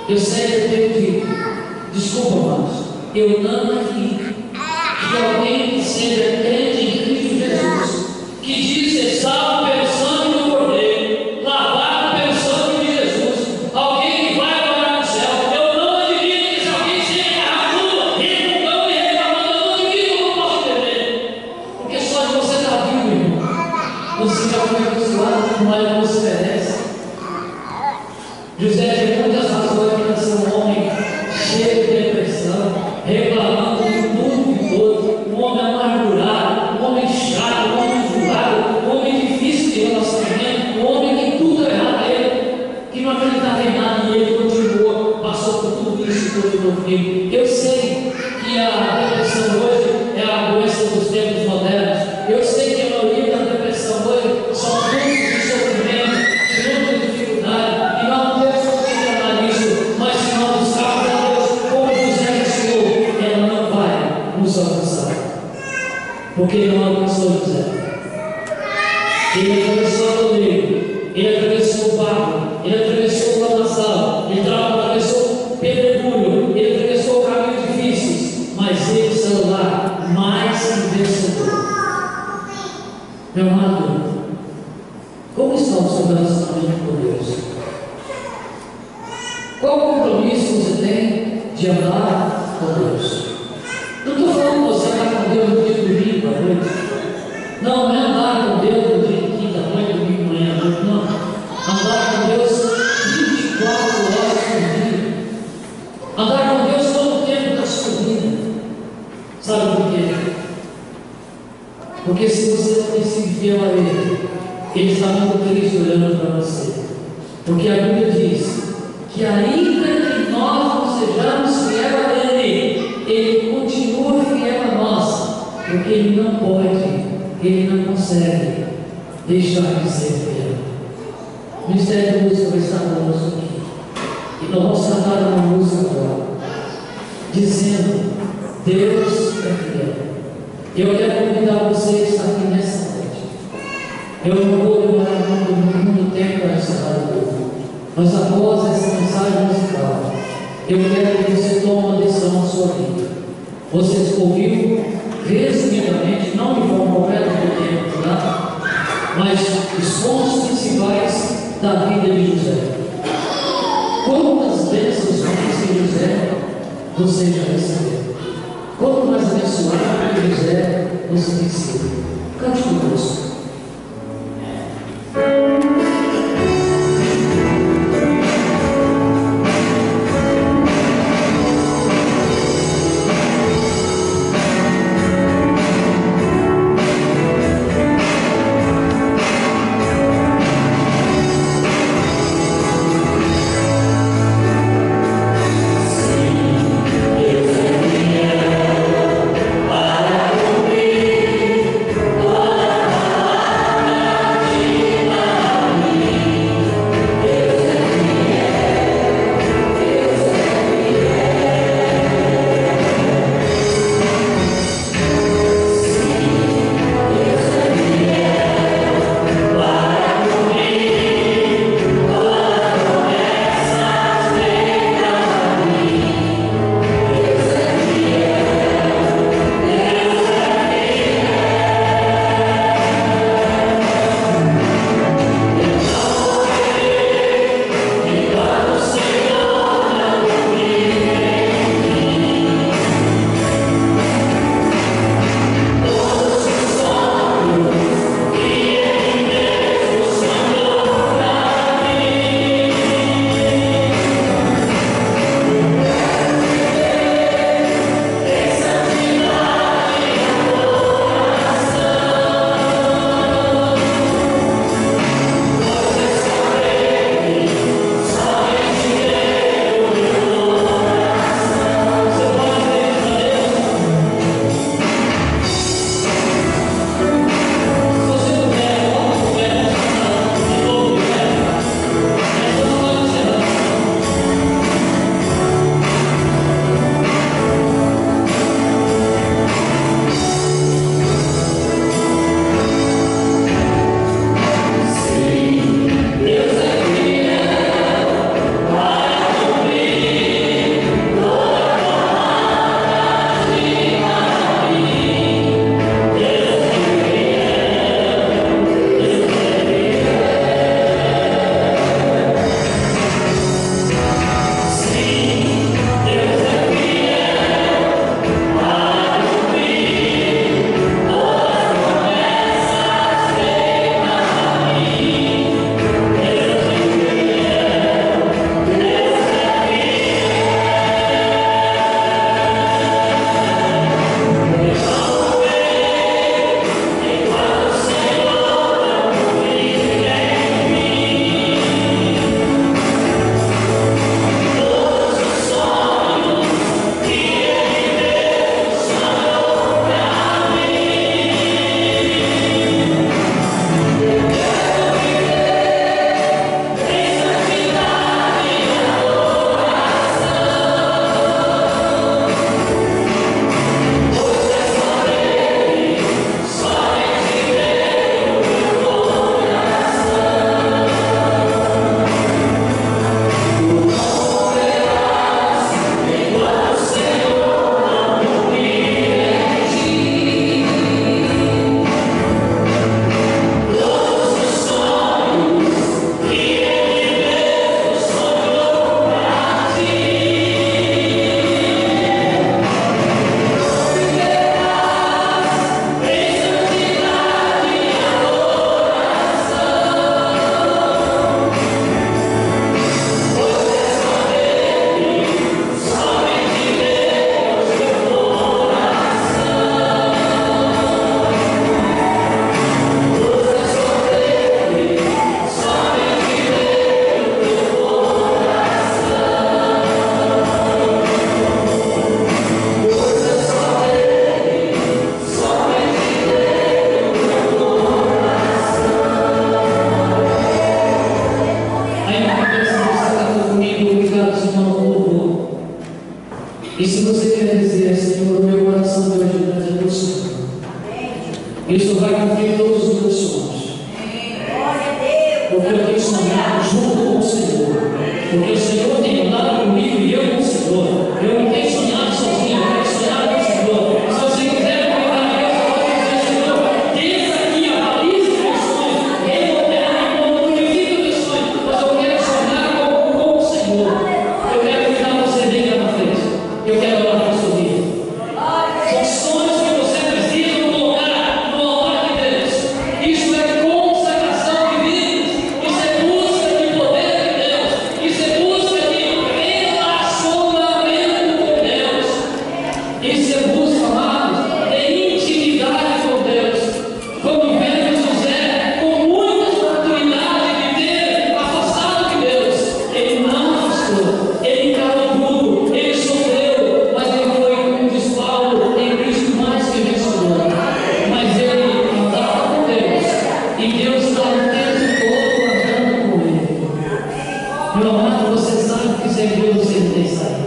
Eu sei que eu tenho dito, desculpa, irmãos, eu não acredito que alguém que seja crente em Cristo Jesus, que diz ser salvo pelo sangue do Cordeiro, lavado pelo sangue de Jesus, alguém que vai morar no céu, eu não admito que se alguém chega na rua, reclamando e reclamando, eu não admito que eu não posso beber, porque só de você estar vivo, irmão, você já foi abençoado com mais do que você merece. José tem muitas razões para ser um homem cheio de depressão, reclamando de tudo e todo, um homem amargurado, um homem chato, um homem julgado, um homem difícil de relacionamento, um homem que tudo é errado a ele, que não acreditava em nada e ele continuou, passou por tudo isso e continuou comigo. Eu sei que a depressão hoje é a doença dos tempos modernos. Eu sei que a maioria da depressão hoje são frutos de sofrimento, frutos de dificuldade, e nós não temos como enganar nisso, mas se nós buscarmos a Deus como José buscou, ela não vai nos alcançar, porque ele não alcançou José. Ele atravessou a Rodrigo, ele atravessou o barco, ele atravessou o lamaçal, ele atravessou o pedregulho, ele atravessou o caminho difícil, mas ele saiu lá mais que vencedor. Meu amado, como está o seu relacionamento com Deus? Qual o compromisso você tem de andar com Deus? Não estou falando que você andar com Deus no dia do domingo à noite. Não é andar com Deus no dia de quinta à noite, domingo de manhã à noite, não. Andar com Deus 24 horas por dia. Andar com Deus todo o tempo da sua vida. Sabe por quê? Porque se você não tem sido fiel a Ele está muito triste olhando para você. Porque a Bíblia diz que ainda que nós não sejamos fiel a Ele continua fiel a nós, porque Ele não pode, Ele não consegue deixar de ser fiel. O Ministério da Música vai estar conosco aqui, e nós vamos cantar uma música agora, dizendo: Deus é fiel. Eu quero convidar você a estar aqui nessa noite. Eu não vou demorar muito tempo para encerrar o culto, mas após essa mensagem musical, eu quero que você tome uma decisão na sua vida. Você ouviu resumidamente, não de forma completa do tempo, tá? Mas os pontos principais da vida de José. Quantas bênçãos de José você já recebeu? Quanto mais abençoado que José você tem sido? Cante conosco. Para cumprir toda Meu amado, você sabe que sem Deus você não tem saída.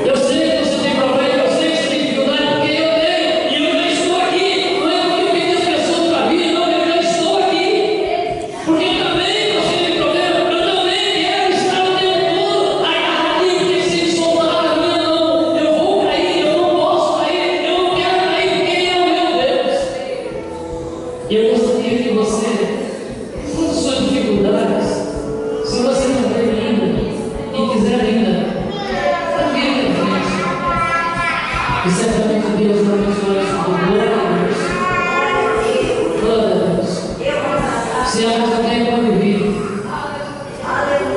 Eu sei que você tem problema, eu sei que você tem dificuldade, porque eu tenho, e eu já estou aqui. Não é porque eu pedi as pessoas para vir, não, eu já estou aqui. Porque eu também você tem problema, eu também quero estar o tempo todo agarrado aqui, porque se soltar a minha mão, eu vou cair, eu não posso cair, eu não quero cair, porque é o meu Deus. Eu gostaria que você, com suas dificuldades, se você não tem ainda e quiser ainda, vir à frente. E certamente Deus vai abençoar isso com glória a Deus. Glória a Deus. Se há mais alguém pode vir.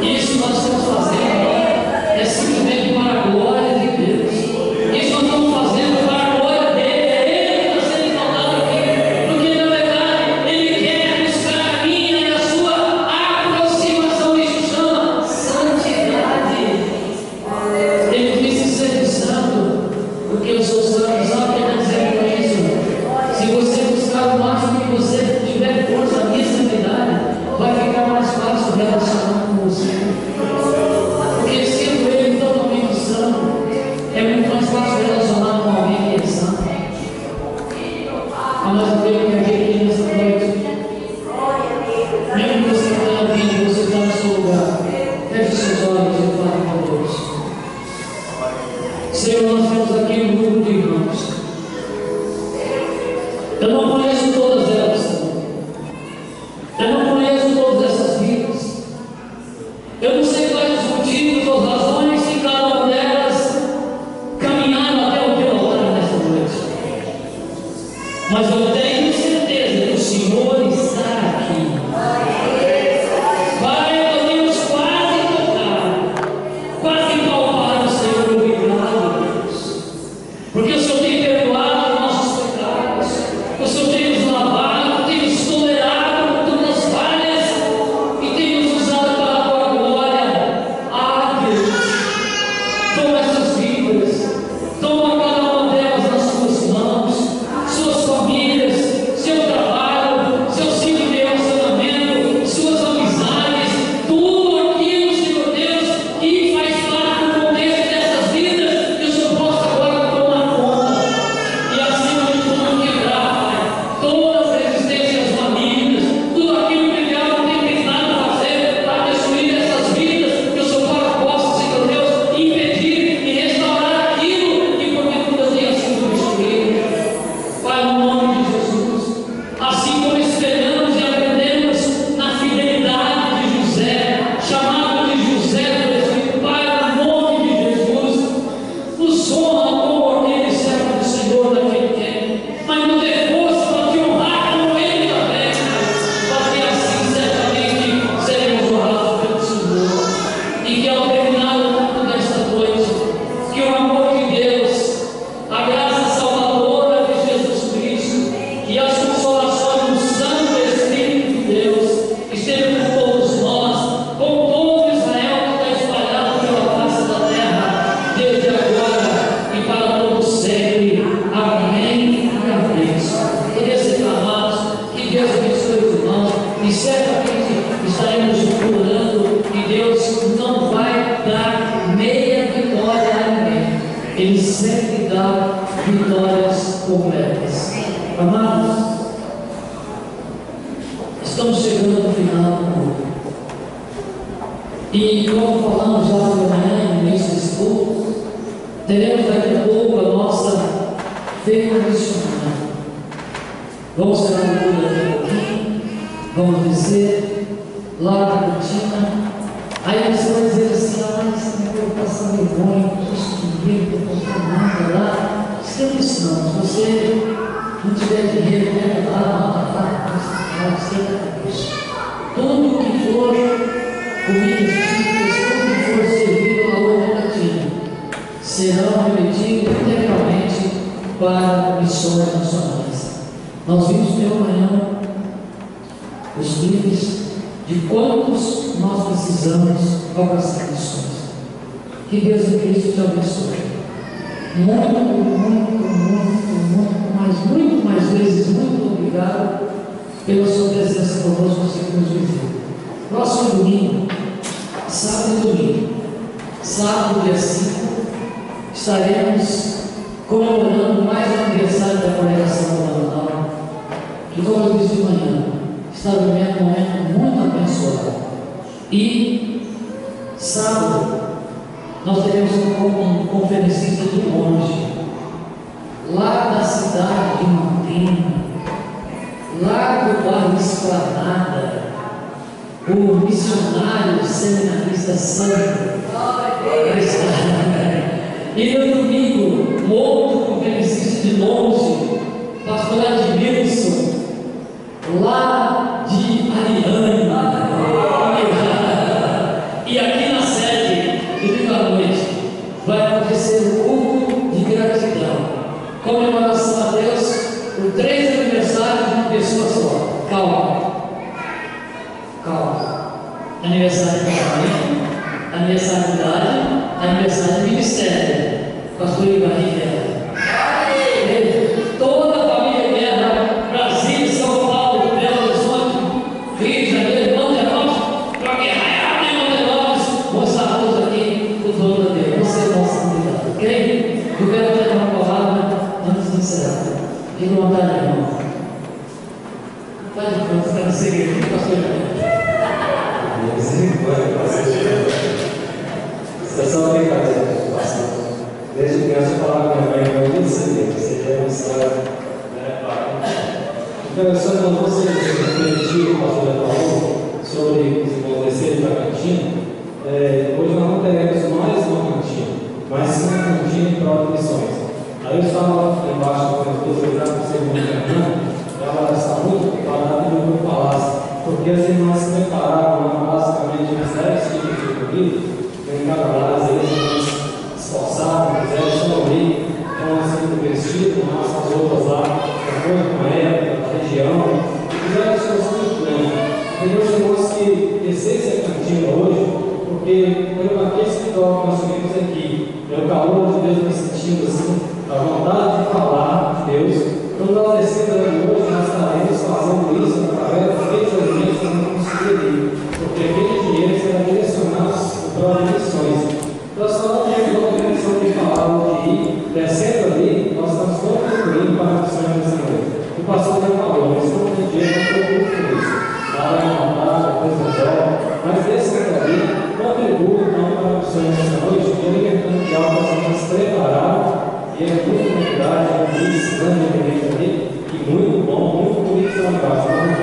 Isso nós estamos fazendo agora é simplesmente para a glória de Deus. Isso nós estamos fazendo para a glória dele. É Ele que está sendo exaltado aqui. Porque na verdade Ele quer buscar a minha e a sua aproximação. Isso chama santidade. Ele disse ser santo, porque eu sou santo. Sabe o que está dizendo com isso? Se você buscar o máximo que você tiver força, a minha santidade, vai ficar mais fácil relacionar com você. Porque sendo Ele totalmente santo, é muito mais fácil relacionar com alguém que é santo. Mas eu tenho que aqui nessa noite, mesmo que você não tenha vindo, você está no seu lugar, feche seus olhos e fale com Deus. Senhor, nós temos aqui um grupo de irmãos. Eu não conheço todas elas, Senhor. Eu não conheço todas essas vidas. Eu não sei quais os motivos ou razões que cada uma delas caminharam até o teu altar nessa noite. Mas eu tenho certeza que o Senhor está aqui. Pai, podemos quase tocar, quase palpar o Senhor. Obrigado, Deus. Porque o Senhor tem perdoado os nossos pecados. O Senhor tem nos lavado, tem nos tolerado com todas as falhas e tem nos usado para a tua glória. Ah, Deus, toma essas vidas, toma cada uma delas nas suas mãos, suas famílias, seu trabalho, seu ciclo de relacionamento, suas amizades, tudo aquilo, Senhor Deus, que faz parte do contexto dessas vidas, que o Senhor possa agora tomar conta e acima de tudo quebrar, Pai, todas as resistências malignas, tudo aquilo que o diabo tem tentado fazer para destruir essas vidas, que o Senhor possa, Senhor Deus, impedir e restaurar aquilo que porventura tenha sido destruído. Pai, no nome de Jesus, assim como esperamos e aprendemos na fidelidade de José, chamado de José do Egito, Pai, no nome de Jesus, nos honra como aquele servo do Senhor daquele tempo, mas nos dê força para te honrar como ele também, para que assim certamente seremos honrados pelo Senhor, e que ao terminar o culto desta noite, que o amor de Deus, a graça salvadora de Jesus Cristo e as consolações do Santo Espírito de Deus estejam com todos nós, com todo Israel que está espalhado pela face da terra, desde agora e para todo sempre. Amém. Amém. Poder ser clamados, que Deus abençoe os irmãos, e certamente estaremos orando que Deus não vai dar meia vitória a ninguém. Ele sempre dá vitórias completas. Amados, estamos chegando no final do culto. E como falamos já pela manhã, no início desse culto, teremos daqui a pouco a nossa feira missionária. Vamos ficar no culto daqui a pouquinho, vamos descer lá na cantina. Aí você vai dizer assim: ah, mas eu vou passar vergonha, eu estou dinheiro, eu vou comprar nada lá. Esquece isso não. Se você não tiver dinheiro, pega lá, esquenta a cabeça. Tudo que for comidas típicas, tudo que for servido na outra cantina, serão remetidos integralmente para missões nacionais. Nós vimos pela manhã os livros de quantos nós precisamos alcançar missões. Que Deus em Cristo te abençoe. Mas muito mais vezes, muito obrigado pela sua presença conosco, você que nos visita. Próximo domingo, sábado e domingo. Sábado, dia 5, estaremos comemorando mais um aniversário da congregação fundamental, que, como eu disse de manhã, está vivendo um momento muito abençoado. E sábado nós teremos um conferencista de longe, lá da cidade de Mantenha, lá do bairro Esplanada, o missionário seminarista Santo. E no domingo, um outro conferencista de longe, pastor Edmilson, lá de Ariane. E aqui na sede, domingo à noite, vai acontecer o culto de gratidão, comemoração a Deus por 3 aniversários de uma pessoa só. Calma. Aniversário de casamento, aniversário de idade, aniversário de ministério. Pastor Ibarriga. Toda a família Guerra, Brasília, São Paulo, Belo Horizonte, Rio de Janeiro, Montenegro, para Guerra, Montenegro, vão estar todos aqui, o dono da Deus. Você é nossa comunidade, ok? Eu quero ter uma palavra antes de encerrar. Fique à vontade, irmão. Faz de conta, está no segredo, pastor Ibarriga. Você só brincadeira, pastor. Desde criança eu falava com minha mãe, eu não sabia, você já é uma história, Interessante quando você refletiu, o pastor falou, sobre desenvolver da cantina. Hoje nós não teremos mais uma cantina, mas sim uma cantina em prol de missões. Aí eu estava embaixo com as duas irmãs, você ela está muito preparada e muito palácio, porque as irmãs se prepararam basicamente uns 10 tipos de comida, em cada lado eles se esforçaram, fizeram só ali, então assim, o vestido, as roupas lá, de acordo com a época, a região, fizeram as coisas muito bem. E meus irmãos que descessem a cantina hoje, porque pelo aquele escritório que nós subimos aqui, pelo calor de Deus me sentindo assim, a vontade de falar de Deus. Quando nós descemos aqui hoje, nós estaremos fazendo isso através daqueles alimentos que não conseguiria, porque aquele dinheiro será direcionado para as missões. Nós só não temos outra direção de falar de ir, descendo ali, nós estamos contribuindo para a missão dessa noite. O pastor já falou, nós não temos dinheiro para contribuir com isso. Lá vai montar, depois resolve, mas descendo ali, contribui então para a missão dessa noite, e alimentando de algo que nós prepararam. E é muito novidade, é um ensinando ali, e muito bom, muito bonito trabalho.